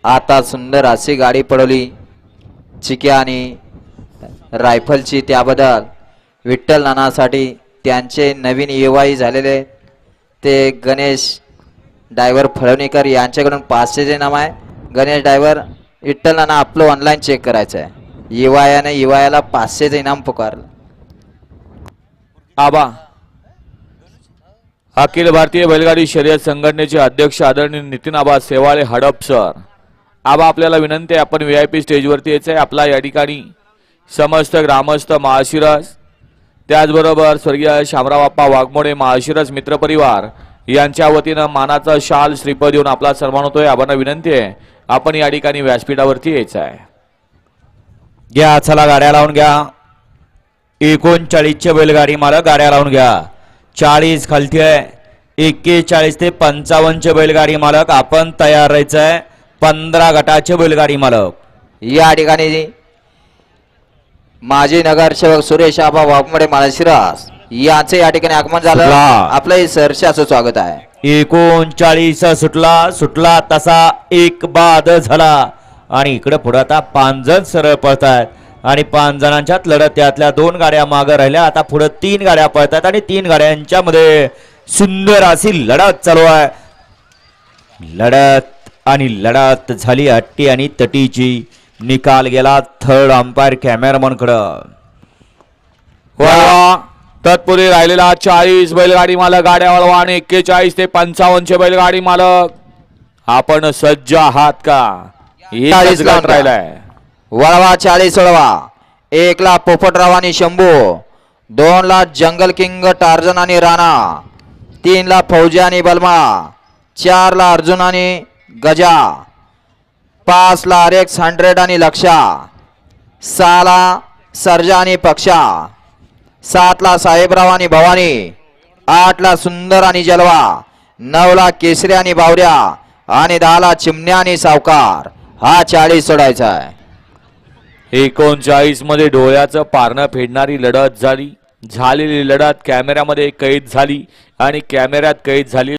आता सुंदर अशी गाडी पडवली चिक्या आणि रायफलची, त्याबद्दल विठ्ठल नानासाठी त्यांचे नवीन युवाई झालेले ते गणेश ड्रायव्हर फळवणीकर यांच्याकडून 500चे नाम आहे. गणेश ड्रायव्हर विठ्ठल नाना आपलं ऑनलाईन चेक करायचं आहे. युवायाला 500चे इनाम पुकारलं. आबा अखिल भारतीय बैलगाडी शर्यत संघटनेचे अध्यक्ष आदरणीय नितीन आबा सेवाळे हडप सर. आबा आपल्याला विनंती आहे, आपण VIP स्टेजवरती यायचं आहे. आपला या ठिकाणी समस्त ग्रामस्थ माळशिरस, त्याचबरोबर स्वर्गीय शामराव आप्पा वाघमोडे माळशिरस मित्रपरिवार यांच्या वतीनं मानाचा शाल श्रीपद देऊन आपला सन्मान होतोय. आबांना विनंती आहे, आपण या ठिकाणी व्यासपीठावरती यायचं आहे. घ्या, चला गाड्या लावून घ्या. 39चे बैलगाडी मालक गाड्या लावून घ्या. 40 खालती आहे. 41 ते 55चे बैलगाडी मालक आपण तयार राहायचं आहे. 15 गटाचे बैलगाडी मालक या ठिकाणी माजी नगरसेवक सुरेश आबा वाघमोडे माळशिरस यांचे या ठिकाणी आगमन झालं. आपलं सहर्षाचं स्वागत आहे. 39 सुटला तसा एक बाद झाला आणि इकडे पुढे आता 5 जण सरळ पळतायत आणि 5 जणांच्यात लढत, यातल्या 2 गाड्या मागे राहिल्या. आता पुढे 3 गाड्या पळतायत आणि 3 गाड्यांच्या मध्ये सुंदर अशी लढत चालू आहे. लढत झाली अट्टी आणि तटीची. निकाल गेला थर्ड अंपायर कॅमेरामन कडं. तत्पूर्वी राहिलेला 40 बैलगाडी मालक गाड्या वळवा आणि 41 ते 55चे बैलगाडी मालक आपण सज्ज आहात का? 40 गट राहिलाय. वळवा 40 वळवा. 1 ला पोपटराव आणि शंभू, 2 ला जंगल किंग टार्जन आणि राणा, 3 ला फौजी आणि बलमा, 4 ला अर्जुन आणि गजा, 5 ला RX 100 आणि लक्षा, 6 ला सर्जा आणि पक्षा, 7 ला साहेबराव आणि भवानी, 8 ला सुंदर आणि जलवा, 9 ला केसरी आणि बावऱ्या आणि 10 ला चिमण्या आणि सावकार. हा 40 सोडायचा आहे. 39 मध्ये डोळ्याचं पारणं फेडणारी लढत झालेली लढत कॅमेऱ्यामध्ये कैद झाली आणि कॅमेऱ्यात कैद झाली